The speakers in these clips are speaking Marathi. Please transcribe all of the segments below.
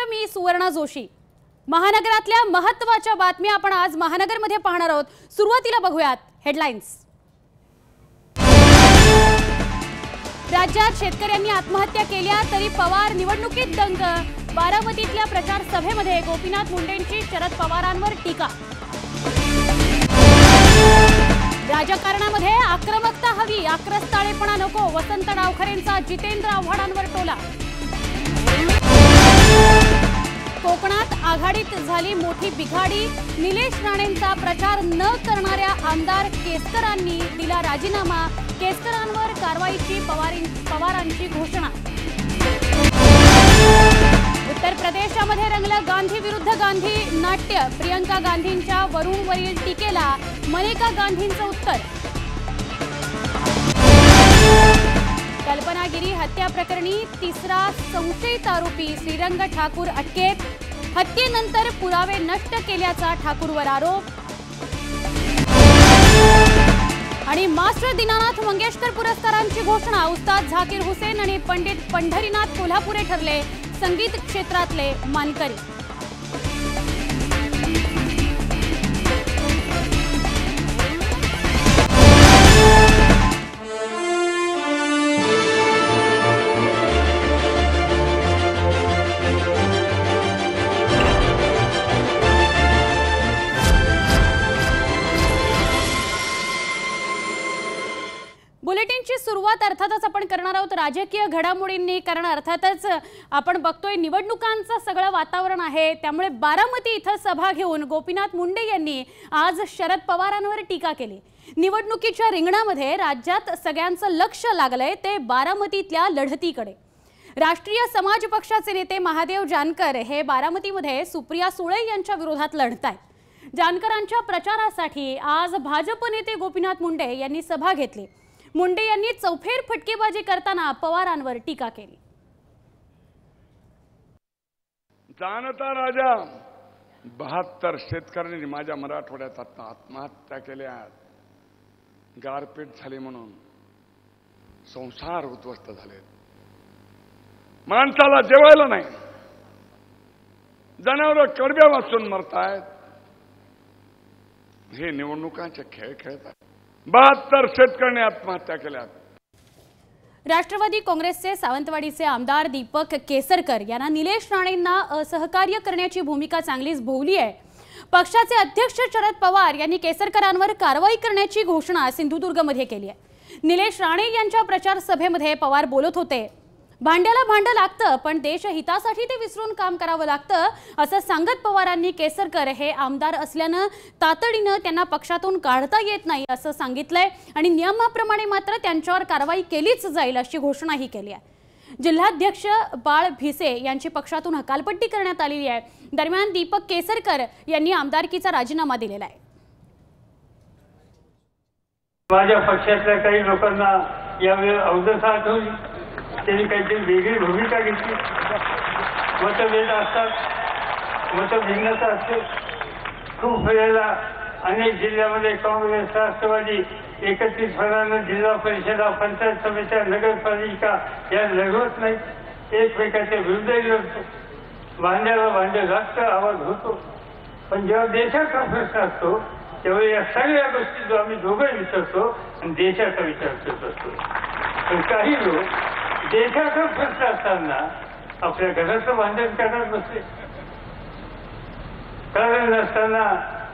मी सुवर्णा जोशी। महानगरातल्या महत्त्वाच्या बातम्या आपण आज महानगरमध्ये पाहणार आहोत। सुरुवातीला बघूयात हेडलाइन्स। राज्यात शेतकऱ्यांनी आत्महत्या केल्या तरी पवार निवडणुकीत दंग। बारामतीतल्या प्रचार सभेमध्ये गोपीनाथ मुंडेंची शरद पवारांवर टीका। राजकारणामध्ये आक्रमकता हवी, आक्रस्ताळेपणा नको, वसंत डावखरेंचा जितेंद्र आव्हाडांवर टोला। कोकणात आघाडीत झाली मोठी बिघाडी, निलेश राणेंचा प्रचार न करणाऱ्या आमदार केसकरांनी दिला राजीनामा। केसकरांवर कारवाईची पवारांची घोषणा। उत्तर प्रदेशामध्ये रंगलं गांधी विरुद्ध गांधी नाट्य। प्रियंका गांधींच्या वरुणवरील टीकेला मनेका गांधींचं उत्तर। कल्पनागिरी हत्या प्रकरणी तिसरा संशयित आरोपी श्रीरंग ठाकूर अटकेत। हत्येनंतर पुरावे नष्ट केल्याचा ठाकूरवर आरोप। आणि मास्टर दीनानाथ मंगेशकर पुरस्कारांची घोषणा। उस्ताद झाकीर हुसेन आणि पंडित पंढरीनाथ कोल्हापुरे ठरले संगीत क्षेत्रातले मानकरी। बुलेटिनची सुरुवात अर्थातच आपण करणार आहोत राजकीय घडामोडींनी, कारण अर्थातच आपण बघतोय निवडणुकांचं सगळं वातावरण आहे। त्यामुळे बारामती इथं सभा घेऊन गोपीनाथ मुंडे यांनी आज शरद पवारांवर टीका केली। निवडणुकीच्या रिंगणामध्ये राज्यात सगळ्यांचं लक्ष लागलंय ते बारामतीतल्या लढतीकडे। राष्ट्रीय समाज पक्षाचे नेते महादेव जानकर हे बारामतीमध्ये सुप्रिया सुळे यांच्या विरोधात लढतायत। जानकरांच्या प्रचारासाठी आज भाजप नेते गोपीनाथ मुंडे यांनी सभा घेतली। मुंडे यांनी चौफेर फटकेबाजी करताना पवारांवर टीका केली। जाणता राजा 72 शेतकऱ्यांनी माझ्या मराठवाड्यात आत्महत्या केल्या। गारपीट झाली म्हणून संसार उद्ध्वस्त झाले। माणसाला जेवायला नाही, जनावर कडब्या वाचून मरतायत। हे निवडणुकांचे खेळ खेळतात। 72 शेतकऱ्यांनी आत्महत्या केल्या। राष्ट्रवादी काँग्रेसचे सावंतवाडीचे आमदार दीपक केसरकर यांना निलेश राणेंना असहकार्य करण्याची भूमिका चांगलीच भोवली आहे। पक्षाचे अध्यक्ष शरद पवार यांनी केसरकरांवर कारवाई करण्याची घोषणा सिंधुदुर्गमध्ये केली आहे। निलेश राणे यांच्या प्रचार सभेमध्ये पवार बोलत होते, भांड्याला भांडं लागतं पण देशहितासाठी ते विसरून काम करावं लागतं असं सांगत पवारांनी केसरकर हे आमदार असल्यानं तातडीनं त्यांना पक्षातून काढता येत नाही असं सांगितलंय आणि नियमाप्रमाणे मात्र त्यांच्यावर कारवाई केलीच जाईल अशी घोषणाही केली आहे। जिल्हाध्यक्ष बाळ भिसे यांची पक्षातून हकालपट्टी करण्यात आलेली आहे। दरम्यान दीपक केसरकर यांनी आमदारकीचा राजीनामा दिलेला आहे। माझ्या पक्षातल्या काही लोकांना यावेळी अवदसा आठवली, त्यांनी काहीतरी वेगळी भूमिका घेतली। मतभेद असतात, मतभिन्नता असते। खूप वेळेला अनेक जिल्ह्यामध्ये काँग्रेस राष्ट्रवादी एकत्रितपणानं जिल्हा परिषदा, पंचायत समित्या, नगरपालिका या लढवत नाहीत, एकमेकाच्या विरुद्धही लढतो। भांड्याला भांडं लागतं, आवाज होतो। पण जेव्हा देशाचा प्रश्न असतो त्यावेळी या सगळ्या गोष्टी जो आम्ही दोघं विचारतो आणि देशाचा विचार करत असतो। पण काही लोक देशाचा प्रश्न असताना आपल्या घराचं भांडण करणार नसते, कारण नसताना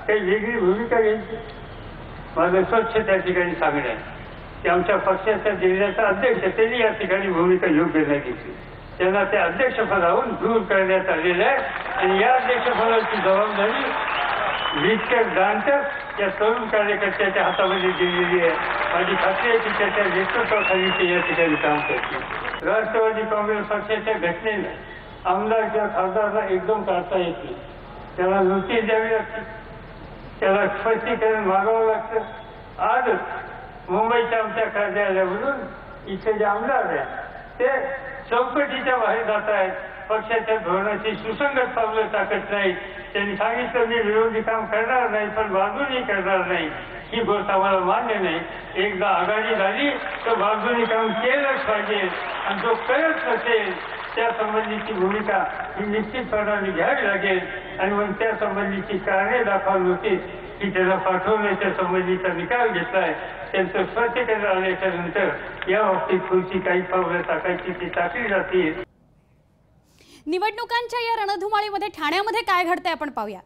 काही वेगळी भूमिका घ्यायची। माझं स्वच्छ त्या ठिकाणी सांगणं आहे की आमच्या पक्षाच्या जिल्ह्याचा अध्यक्ष त्यांनी या ठिकाणी भूमिका योग्य नाही घेतली। त्यांना त्या अध्यक्षपदावरून दूर करण्यात आलेलं आहे आणि या अध्यक्षपदाची जबाबदारी विजकर दानकर या तरुण कार्यकर्त्याच्या हातामध्ये दिलेली आहे। माझी खात्री आहे की त्याच्या नेतृत्वाखाली ते या ठिकाणी काम करतील। राष्ट्रवादी काँग्रेस पक्षाच्या घटनेने आमदार किंवा खासदारला एकदम काढता येत नाही, त्याला नोटीस द्यावी लागते, त्याला स्पष्टीकरण मागावं लागतं। आज मुंबईच्या आमच्या कार्यालयावरून इथे जे आमदार आहेत ते चौकटीच्या बाहेर जात आहेत, पक्षाच्या धोरणाची सुसंगत पावलं टाकत नाहीत। त्यांनी सांगितलं मी विरोधी काम करणार नाही पण बाजूनी करणार नाही, ही गोष्ट आम्हाला मान्य नाही। एकदा आघाडी झाली तर बाजूनी काम केलंच पाहिजे आणि जो करत नसेल त्या संबंधीची भूमिका ही निश्चितपणाने घ्यावी लागेल आणि मग त्या संबंधीची कारणे दाखवावी होती की त्याला पाठवण्याच्या संबंधीचा निकाल घेतलाय, त्यांचं स्पष्टीकरण आल्याच्या नंतर या बाबतीत पुढची काही पावलं टाकायची ती टाकली जातील. निवडणुकांच्या या रणधुमाळीमध्ये ठाण्यामध्ये काय घडतंय आपण पाहूया.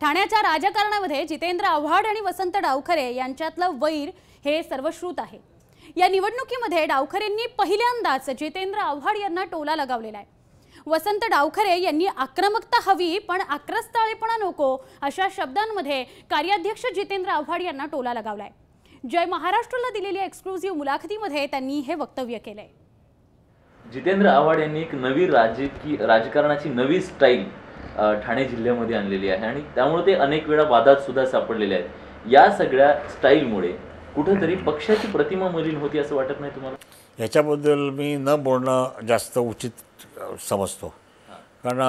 ठाण्याच्या राजकारणामध्ये जितेंद्र आव्हाड आणि वसंत डावखरे यांच्यातलं वैर हे सर्वश्रुत आहे. या निवडणुकीमध्ये डावखरेंनी पहिल्यांदाच जितेंद्र आव्हाड यांना टोला लगावलेला आहे. वसंत डावखरे यांनी आक्रमकता हवी पण आक्रस्ताळेपणा नको अशा शब्दांमध्ये कार्याध्यक्ष जितेंद्र आव्हाड यांना टोला लगावलाय. जय महाराष्ट्रला दिलेल्या एक्सक्लुझिव्ह मुलाखतीमध्ये त्यांनी हे वक्तव्य केलंय. जितेंद्र आव्हाड यांनी एक नवी राजकारणाची नवी स्टाईल ठाणे जिल्ह्यामध्ये आणलेली आहे आणि त्यामुळे ते अनेक वेळा वादात सुद्धा सापडलेले आहेत. या सगळ्या स्टाईलमुळे कुठेतरी पक्षाची प्रतिमा मलिन होती असं वाटत नाही तुम्हाला? याच्याबद्दल मी न बोलणं जास्त उचित समजतो, कारण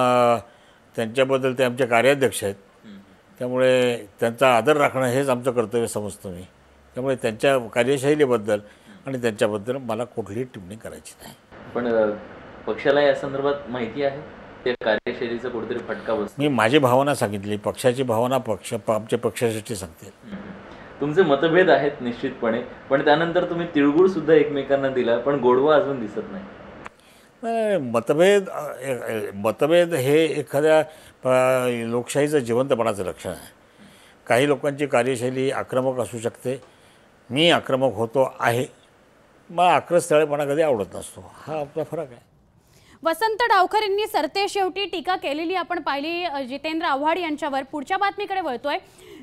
त्यांच्याबद्दल ते आमचे कार्याध्यक्ष आहेत, त्यामुळे त्यांचा आदर राखणं हेच आमचं कर्तव्य समजतो मी. त्यामुळे त्यांच्या कार्यशैलीबद्दल आणि त्यांच्याबद्दल मला कुठलीही टिप्पणी करायची नाही. पण पक्षाला या संदर्भात माहिती आहे त्या कार्यशैलीचा कुठेतरी फटका बसतो. मी माझी भावना सांगितली, पक्षाची भावना आमच्या पक्षासाठी सांगते. तुमचे मतभेद आहेत निश्चितपणे, पण त्यानंतर तुम्ही तिळगुळ सुद्धा एकमेकांना दिला, पण गोडवा अजून दिसत नाही. मतभेद हे एखाद्या लोकशाहीचं जिवंतपणाचं लक्षण आहे. काही लोकांची कार्यशैली आक्रमक असू शकते, मी आक्रमक होतो आहे, मला आक्रस्ताळेपणा कधी आवडत नसतो, हा आपला फरक आहे. वसंत डावखरेंनी सरते शेवटी टीका केलेली आपण पाहिली जितेंद्र आव्हाड यांच्यावर. पुढच्या बातमीकडे वळतोय.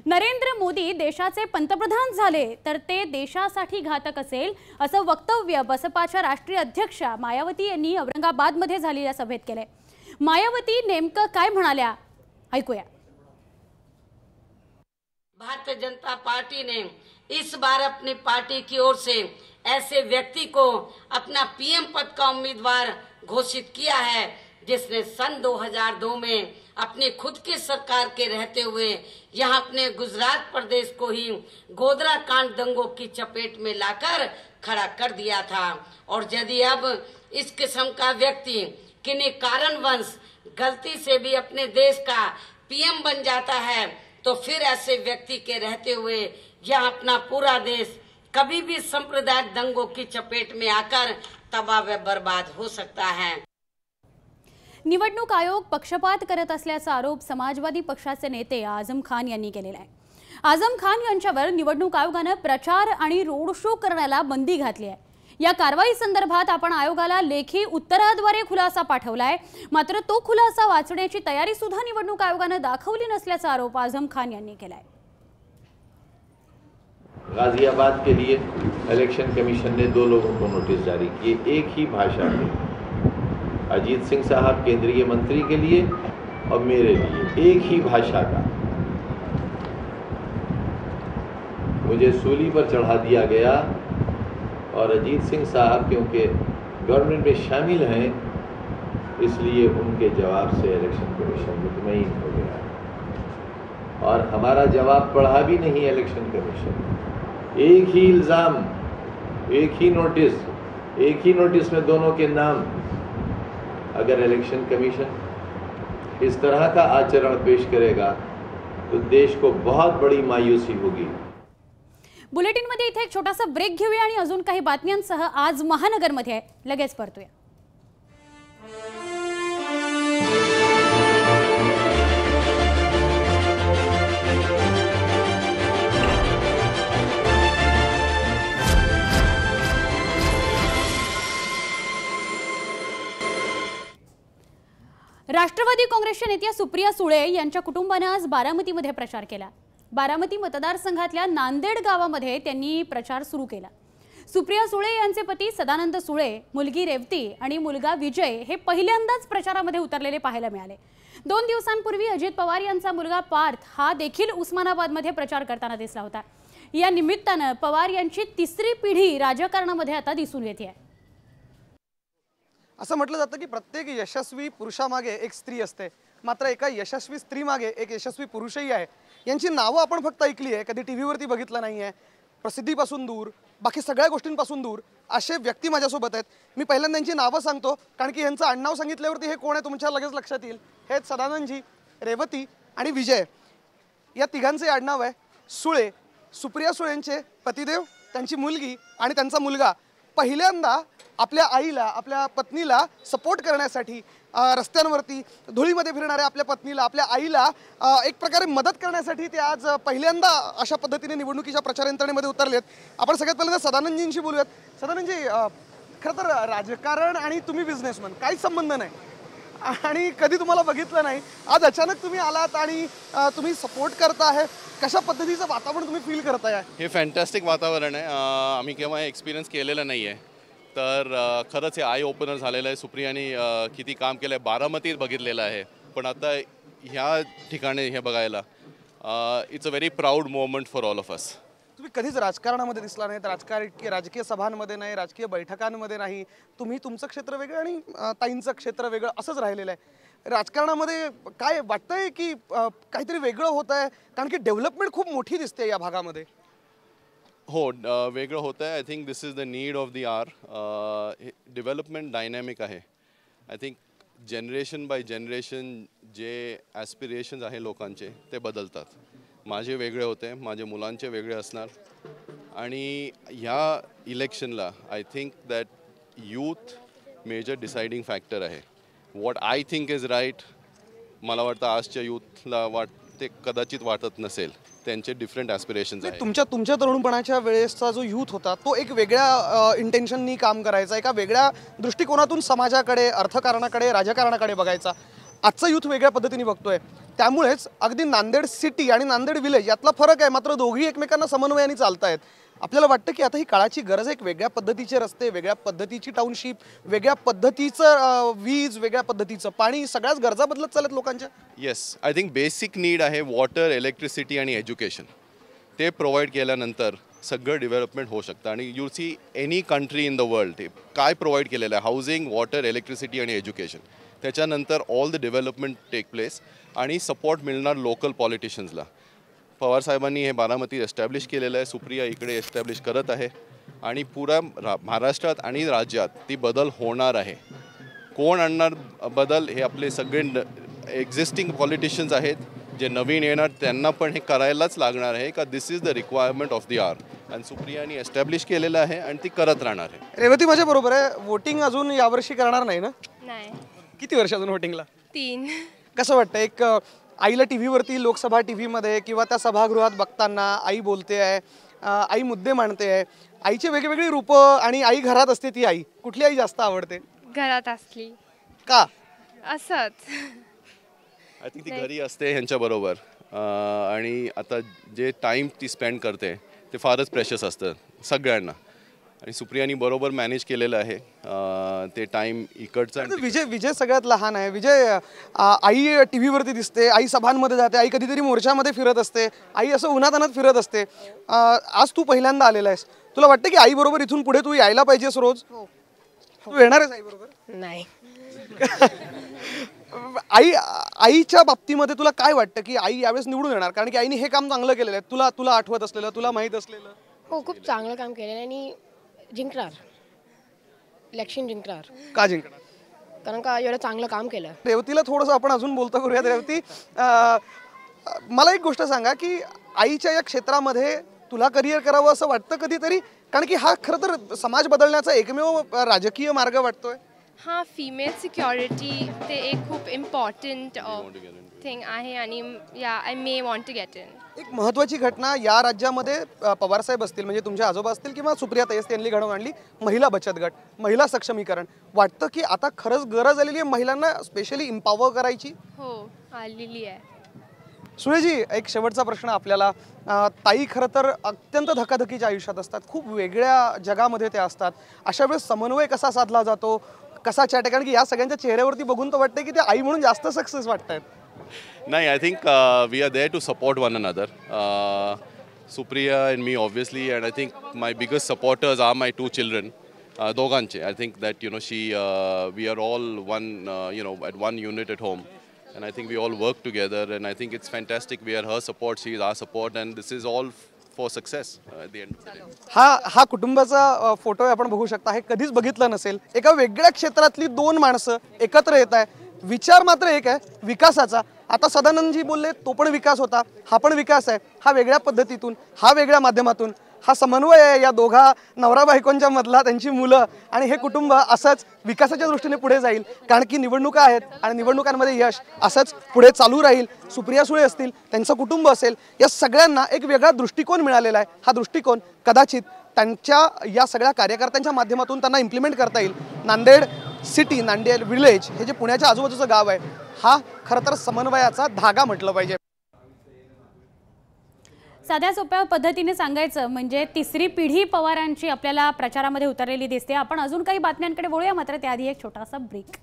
नरेंद्र मोदी देशाचे पंतप्रधान झाले तर ते देशासाठी घातक असेल असं वक्तव्य बसपाच्या राष्ट्रीय अध्यक्षा मायावती यांनी औरंगाबादमध्ये झालेल्या सभेत केलंय. मायावती नेमकं काय म्हणाल्या ऐकूया. भारतीय जनता पार्टी ने इस बार अपनी पार्टी की ओर से ऐसे व्यक्ति को अपना पीएम पद का उम्मीदवार घोषित किया है जिसने सन 2002 में अपनी खुद की सरकार के रहते हुए यहां अपने गुजरात प्रदेश को ही गोधरा कांड दंगों की चपेट में लाकर खड़ा कर दिया था. और यदि अब इस किस्म का व्यक्ति किन्हीं कारणवश गलती से भी अपने देश का पीएम बन जाता है तो फिर ऐसे व्यक्ति के रहते हुए यह अपना पूरा देश कभी भी सांप्रदायिक दंगों की चपेट में आकर तबाह व बर्बाद हो सकता है. निवडणूक आयोग पक्षपात करत असल्याचा आरोप समाजवादी पक्षाचे नेते आझम खान यांनी केलेला आहे. आझम खान यांच्यावर निवडणूक आयोगाने प्रचार आणि रोड शो करण्याला बंदी घातली आहे. या कारवाई संदर्भात आपण आयोगाला लेखी उत्तराद्वारे खुलासा पाठवलाय, मात्र तो खुलासा वाचण्याची तयारी सुद्धा निवडणूक आयोगाने दाखवली नसल्याचा आरोप आझम खान यांनी केलाय. गाजियाबाद के लिए इलेक्शन कमीशन ने 2 लोगों को नोटिस जारी किए, एक ही भाषा में, अजीत सिंह साहब केंद्रीय मंत्री के लिए और मेरे लिए, एक ही भाषा का. मुझे सूली पर चढ़ा दिया गया और अजीत सिंह साहब क्योंकि गवर्नमेंट में शामिल हैं इसलिए उनके जवाब से इलेक्शन कमीशन मुतमईन हो गया और हमारा जवाब पढ़ा भी नहीं इलेक्शन कमीशन. एक ही इल्ज़ाम, एक ही नोटिस में दोनों के नाम. अगर इलेक्शन कमीशन इस तरह का आचरण पेश करेगा तो देश को बहुत बड़ी मायूसी होगी. बुलेटिन मध्ये इथे एक छोटासा ब्रेक घेऊया आणि अजून काही बातम्यांसह आज महानगरमध्ये लगेच परतूया. राष्ट्रवादी काँग्रेसच्या नेत्या सुप्रिया सुळे यांच्या कुटुंबाने आज बारामतीमध्ये प्रचार केला. बारामती मतदारसंघातल्या नांदेड गावामध्ये त्यांनी प्रचार सुरू केला. सुप्रिया सुळे यांचे पती सदानंद सुळे, मुलगी रेवती आणि मुलगा विजय हे पहिल्यांदाच प्रचारामध्ये उतरलेले पाहायला मिळाले. 2 दिवसांपूर्वी अजित पवार यांचा मुलगा पार्थ हा देखील उस्मानाबादमध्ये प्रचार करताना दिसला होता. या निमित्ताने पवार यांची तिसरी पिढी राजकारणामध्ये आता दिसून येते आहे. असं म्हटलं जातं की प्रत्येक यशस्वी पुरुषामागे एक स्त्री असते, मात्र एका यशस्वी स्त्रीमागे एक यशस्वी पुरुषही आहे. यांची नावं आपण फक्त ऐकली आहे, कधी टीव्हीवरती बघितलं नाही आहे. प्रसिद्धीपासून दूर, बाकी सगळ्या गोष्टींपासून दूर, असे व्यक्ती माझ्यासोबत आहेत. मी पहिल्यांदा त्यांची नावं सांगतो, कारण की यांचं आडनाव सांगितल्यावरती हे कोण आहे तुमच्या लगेच लक्षात येईल. हे सदानंदजी, रेवती आणि विजय. या तिघांचे आडनाव आहे सुळे. सुप्रिया सुळेंचे पतिदेव, त्यांची मुलगी आणि त्यांचा मुलगा पहिल्यांदा आपल्या आईला, आपल्या पत्नीला सपोर्ट करण्यासाठी रस्त्यांवरती धुळीमध्ये फिरणाऱ्या आपल्या पत्नीला, आपल्या आईला एक प्रकारे मदत करण्यासाठी ते आज पहिल्यांदा अशा पद्धतीने निवडणुकीच्या प्रचार यंत्रणेमध्ये उतरलेत. आपण सगळ्यात पहिल्यांदा सदानंदजींशी बोलूयात. सदानंदजी, खरं तर राजकारण आणि तुम्ही बिझनेसमन काहीच संबंध नाही आणि कधी तुम्हाला बघितलं नाही. आज अचानक तुम्ही आलात आणि तुम्ही सपोर्ट करताय. कशा पद्धतीचं वातावरण तुम्ही फील करताय? हे फॅन्टॅस्टिक वातावरण आहे. आम्ही केव्हा एक्सपिरियन्स केलेलं नाही आहे, तर खरंच हे आय ओपनर झालेलं आहे. सुप्रियाने किती काम केलं आहे, बारामतीत बघितलेलं आहे, पण आता ह्या ठिकाणी हे बघायला it's a very proud moment for all of us. तुम्ही कधीच राजकारणामध्ये दिसला नाही, राजकीय सभांमध्ये नाही, राजकीय बैठकांमध्ये नाही. तुम्ही तुमचं क्षेत्र वेगळं आणि ताईंचं क्षेत्र वेगळं असंच राहिलेलं आहे. राजकारणामध्ये काय वाटतंय की काहीतरी वेगळं होत आहे? कारण की डेव्हलपमेंट खूप मोठी दिसते या भागामध्ये. हो, वेगळं होतं आहे. I think this is the need of the hour. Development dynamic आहे. I think generation by generation जे ॲस्पिरेशन्स आहे लोकांचे ते बदलतात. माझे वेगळे होते, माझे मुलांचे वेगळे असणार, आणि ह्या इलेक्शनला I think that youth major deciding factor आहे. What I think is right, मला वाटतं आजच्या यूथला ते कदाचित वाटत नसेल. त्यांचे डिफरंट ॲस्पिरेशन्स आहेत. तुमच्या तरुणपणाच्या वेळेसचा जो यूथ होता तो एक वेगळ्या इंटेन्शननी काम करायचा, एका वेगळ्या दृष्टिकोनातून समाजाकडे, अर्थकारणाकडे, राजकारणाकडे बघायचा. आजचा यूथ वेगळ्या पद्धतीने बघतोय. त्यामुळेच अगदी नांदेड सिटी आणि नांदेड विलेज यातला फरक आहे, मात्र दोघी एकमेकांना समन्वयाने चालतायत. आपल्याला वाटतं की आता ही काळाची गरज आहे, एक वेगळ्या पद्धतीचे रस्ते, वेगळ्या पद्धतीची टाउनशिप, वेगळ्या पद्धतीचं वीज, वेगळ्या पद्धतीचं पाणी, सगळ्याच गरजा बदलत चालत लोकांच्या. Yes, I think basic need आहे वॉटर, इलेक्ट्रिसिटी आणि एज्युकेशन. ते प्रोव्हाइड केल्यानंतर सगळं डेव्हलपमेंट होऊ शकतं. आणि you see any country in the world काय प्रोव्हाइड केलेलं आहे, हाऊसिंग, वॉटर, इलेक्ट्रिसिटी आणि एज्युकेशन. त्याच्यानंतर all the development take place आणि सपोर्ट मिळणार लोकल पॉलिटिशियन्सला. पवार साहेबांनी हे बारामती एस्टॅब्लिश केलेलं आहे. सुप्रिया इकडे एस्टॅब्लिश करत आहे आणि पुरा महाराष्ट्रात आणि राज्यात ती बदल होणार आहे. कोण आणणार बदल? हे आपले सगळे एक्झिस्टिंग पॉलिटिशियन्स आहेत. जे नवीन येणार त्यांना पण हे करायलाच लागणार आहे, का this is the requirement of the hour. आणि सुप्रियानी एस्टॅब्लिश केलेलं आहे आणि ती करत राहणार आहे. रेवती माझ्या बरोबर आहे. वोटिंग अजून यावर्षी करणार नाही ना? नाही. किती वर्ष अजून वोटिंगला? 3. कसं वाटतं एक आईला टीव्हीवरती, लोकसभा टीव्हीमध्ये किंवा त्या सभागृहात बघताना आई बोलते आहे, आई मुद्दे मांडते आहे, आईची वेगवेगळी रूपं, आणि आई घरात असते ती आई, कुठली आई जास्त आवडते? घरात असली. का? असंच. आय थिंक ती घरी असते ह्यांच्याबरोबर, आणि आता जे टाईम ती स्पेंड करते ते फारच प्रेशस असतं सगळ्यांना. आणि सुप्रियानी बरोबर मॅनेज केलेलं आहे ते टाइम इकडचं. विजय सगळ्यात लहान आहे. विजय, आई टीव्हीवरती दिसते, आई सभांमध्ये जाते, आई कधीतरी मोर्चामध्ये फिरत असते, आई असं उन्हातानात फिरत असते. आज तू पहिल्यांदा आलेला आहेस, तुला वाटतं की आई बरोबर इथून पुढे तू यायला पाहिजेस रोज? तू येणार आहेस आई बरोबर? नाही. आईच्या बाबतीमध्ये तुला काय वाटतं की आई यावेळेस निवडून येणार? कारण की आईने हे काम चांगलं केलेलं आहे, तुला आठवत असलेलं, तुला माहीत असलेलं. हो, खूप चांगलं काम केलेलं आहे आणि जिंकणार, इलेक्शन जिंकणार. का जिंकणार? कारण का एवढं चांगलं काम केलं. रेवतीला थोडंसं आपण अजून बोलता करूयात. रेवती, मला एक गोष्ट सांगा की आईच्या या क्षेत्रामध्ये तुला करिअर करावं असं वाटतं कधीतरी? कारण की हा खरं तर समाज बदलण्याचा एकमेव राजकीय मार्ग वाटतोय. हां, फिमेल सिक्युरिटी ते एक खूप इम्पॉर्टंट थिंग आहे आणि I may want to get in. एक महत्त्वाची घटना या राज्यामध्ये पवारसाहेब असतील, म्हणजे तुमचे आजोबा असतील किंवा सुप्रिया ताई यांनी घडवून आणली, महिला बचत गट, महिला सक्षमीकरण. वाटतं की आता खरंच गरज आलेली आहे महिलांना स्पेशली इम्पॉवर करायची? हो, आलेली आहे. सुळेजी, एक शेवटचा प्रश्न आपल्याला. ताई खरं तर अत्यंत धकाधकीच्या आयुष्यात असतात, खूप वेगळ्या जगामध्ये त्या असतात. अशा वेळेस समन्वय कसा साधला जातो, कसा चॅट? कारण की या सगळ्यांच्या चेहऱ्यावरती बघून तर वाटतं की ते आई म्हणून जास्त सक्सेस वाटतायत. नाही, I think we are there to support one another. Supriya and me obviously, and I think my biggest supporters are my 2 children. दोघांचे. I think that we are all one at one unit at home, and I think we all work together, and I think it's fantastic. We are her support, she is our support, and this is all for success at the end of the day. हा कुटुंबाचा फोटो आपण बघू शकता. हे कधीच बघितलं नसेल. एका वेगळ्या क्षेत्रातली दोन माणसं एकत्र येत आहे. विचार मात्र एक आहे, विकासाचा. आता सदानंदजी बोलले तो पण विकास होता, हा पण विकास आहे. हा वेगळ्या पद्धतीतून, हा वेगळ्या माध्यमातून, हा समन्वय आहे या दोघा नवरा बायकोंच्या मधला, त्यांची मुलं आणि हे कुटुंब असंच विकासाच्या दृष्टीने पुढे जाईल. कारण की निवडणुका आहेत आणि निवडणुकांमध्ये यश असंच पुढे चालू राहील. सुप्रिया सुळे असतील, त्यांचं कुटुंब असेल, या सगळ्यांना एक वेगळा दृष्टिकोन मिळालेला आहे. हा दृष्टिकोन कदाचित त्यांच्या या सगळ्या कार्यकर्त्यांच्या माध्यमातून त्यांना इम्प्लिमेंट करता येईल. नांदेड सिटी, नांदेड विलेज हे जे पुण्याच्या आजूबाजूचं गाव आहे, हा खरं तर समन्वयाचा धागा म्हटलं पाहिजे. साध्या सोप्या पद्धतीने सांगायचं म्हणजे तिसरी पिढी पवारांची आपल्याला प्रचारामध्ये उतरलेली दिसते. आपण अजून काही बातम्यांकडे वळूया, मात्र त्याआधी एक छोटासा ब्रेक.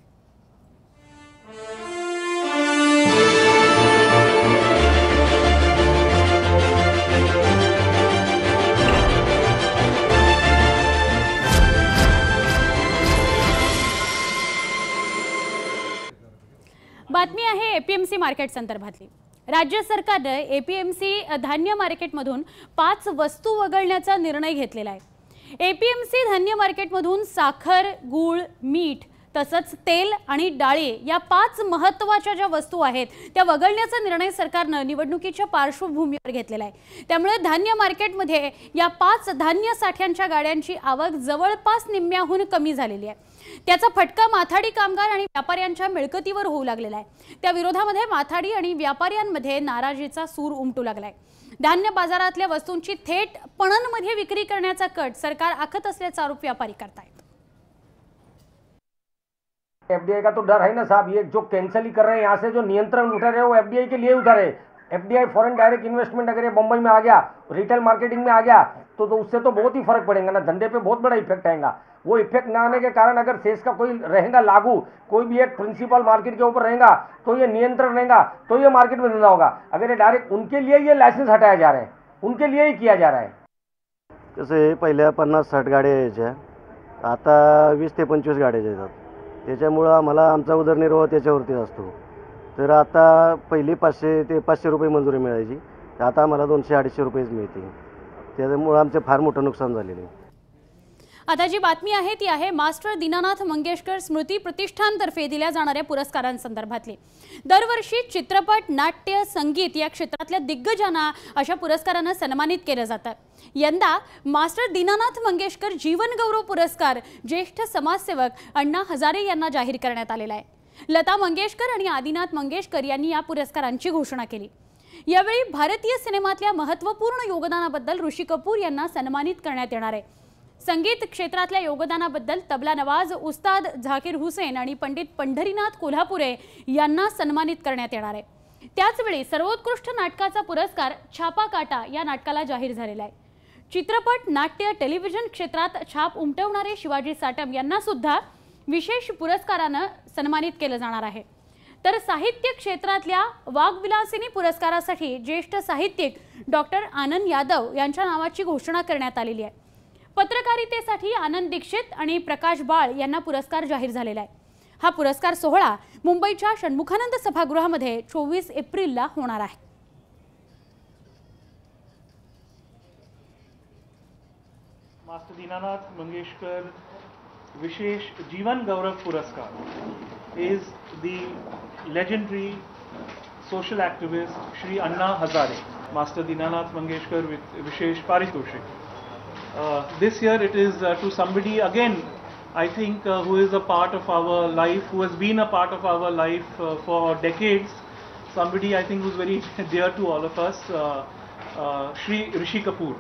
बातमी आहे एपीएमसी मार्केट संदर्भातली. राज्य सरकारने एपीएमसी धान्य मार्केटमधून 5 वस्तू वगळण्याचा निर्णय घेतलेला आहे. एपीएमसी धान्य मार्केटमधून साखर, गूळ, मीठ तसंच तेल आणि डाळी या 5 महत्त्वाच्या ज्या वस्तू आहेत त्या वगळण्याचा निर्णय सरकारने निवडणुकीच्या पार्श्वभूमीवर घेतलेला आहे. त्यामुळे धान्य मार्केटमध्ये या 5 धान्य साठ्यांच्या गाड्यांची आवक जवळपास निम्म्याहून कमी झालेली आहे. त्याचा फटका माथाडी कामगार आणि व्यापाऱ्यांच्या मिळकतीवर होऊ लागलेला आहे. त्या विरोधामध्ये माथाडी आणि व्यापाऱ्यांमध्ये नाराजीचा सूर उमटू लागलाय. धान्य बाजारातल्या वस्तूंची थेट पणनमध्ये विक्री करण्याचा कट सरकार आखत असल्याचा आरोप व्यापारी करतायत. एफडीआई का तो डर है ना साहब, ये जो कैंसिल ही कर रहे हैं यहाँ से जो नियंत्रण उठा रहे हैं वो एफडीआई के लिए उठा रहे हैं. एफडीआई फॉरेन डायरेक्ट इन्वेस्टमेंट अगर ये बम्बई में आ गया, रिटेल मार्केटिंग में आ गया तो उससे तो बहुत ही फर्क पड़ेगा ना, धंधे पे बहुत बड़ा इफेक्ट आएगा. वो इफेक्ट ना आने के कारण अगर सेस का कोई रहेगा लागू, कोई भी एक प्रिंसिपल मार्केट के ऊपर रहेगा तो ये नियंत्रण रहेगा तो ये मार्केट में धंधा होगा. अगर ये डायरेक्ट उनके लिए ये लाइसेंस हटाया जा रहा है, उनके लिए ही किया जा रहा है. कसं पहिल्या 50-60 गाड्या यायच्या, आता 20 ते 25 गाड्या येतात. त्याच्यामुळं आम्हाला आमचा उदरनिर्वाह त्याच्यावरतीच असतो. तर आता पहिली 500 ते 500 रुपये मंजुरी मिळायची, आता आम्हाला 200-250 रुपयेच मिळते. त्यामुळे आमचे फार मोठं नुकसान झालेलं आहे. आता जी बातमी आहे ती आहे मास्टर दीनानाथ मंगेशकर स्मृती प्रतिष्ठानतर्फे दिल्या जाणाऱ्या पुरस्कारांसंदर्भातली. दरवर्षी चित्रपट, नाट्य, संगीत या क्षेत्रातल्या दिग्गजांना अशा पुरस्कारांना सन्मानित केलं जातं. यंदा मास्टर दीनानाथ मंगेशकर जीवन गौरव पुरस्कार ज्येष्ठ समाजसेवक अण्णा हजारे यांना जाहीर करण्यात आलेला आहे. लता मंगेशकर आणि आदिनाथ मंगेशकर यांनी या पुरस्कारांची घोषणा केली. यावेळी भारतीय सिनेमातल्या महत्त्वपूर्ण योगदानाबद्दल ऋषी कपूर यांना सन्मानित करण्यात येणार आहे. संगीत क्षेत्रातल्या योगदानाबद्दल तबला नवाज उस्ताद झाकीर हुसेन आणि पंडित पंढरीनाथ कोल्हापुरे यांना सन्मानित करण्यात येणार आहे. त्याचवेळी सर्वोत्कृष्ट नाटकाचा पुरस्कार छापा काटा या नाटकाला जाहीर झालेला आहे. चित्रपट, नाट्य, टेलिव्हिजन क्षेत्रात छाप उमटवणारे शिवाजी साटम यांना सुद्धा विशेष पुरस्कारानं सन्मानित केलं जाणार आहे. तर साहित्य क्षेत्रातल्या वाग्विलासिनी पुरस्कारासाठी ज्येष्ठ साहित्यिक डॉक्टर आनंद यादव यांच्या नावाची घोषणा करण्यात आलेली आहे. पत्रकारितेसाठी आनंद दीक्षित आणि प्रकाश बाळ यांना पुरस्कार जाहीर झालेला आहे. हा पुरस्कार सोहळा मुंबईच्या षण्मुखानंद सभागृहामध्ये 24 एप्रिलला होणार आहे. मास्टर दीनानाथ मंगेशकर विशेष जीवन गौरव पुरस्कार is the legendary social activist Shri Anna Hazare, Master Dinanath Mangeshkar with Vishesh Paritoshik. This year it is to somebody again, I think, who is a part of our life, who has been a part of our life for decades. Somebody I think who's very dear to all of us, Shri Rishi Kapoor.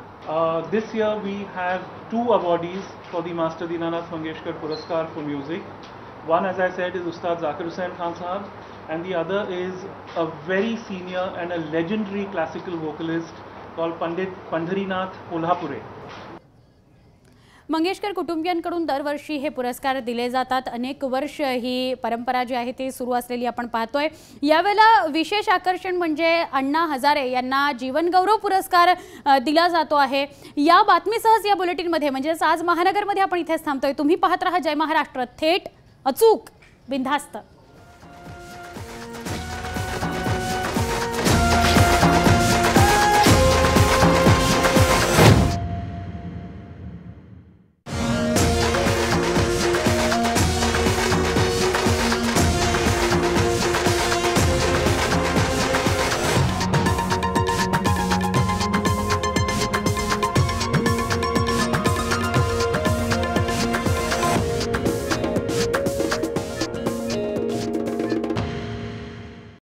This year we have 2 awardees for the Master Dinanath Mangeshkar Puraskar for music. One, as I said, is Ustad Zakir Hussain Khan Sahab, and the other is a very senior and a legendary classical vocalist called Pandit Pandharinath Kolhapure. Mangeshkar कुटुंबियांकडून दरवर्षी हे पुरस्कार दिले जातात. अनेक वर्ष ही परंपरा जी आहे ती सुरू असलेली आपण पाहतोय. यावेळेला विशेष आकर्षण म्हणजे अण्णा हजारे यांना जीवन गौरव पुरस्कार दिला जातो आहे. या बातमीसह या बुलेटिनमध्ये म्हणजेच आज महानगरमध्ये आपण इथेच थांबतोय. तुम्ही पाहत राहा जय महाराष्ट्र, थेट, अचूक, बिनधास्त.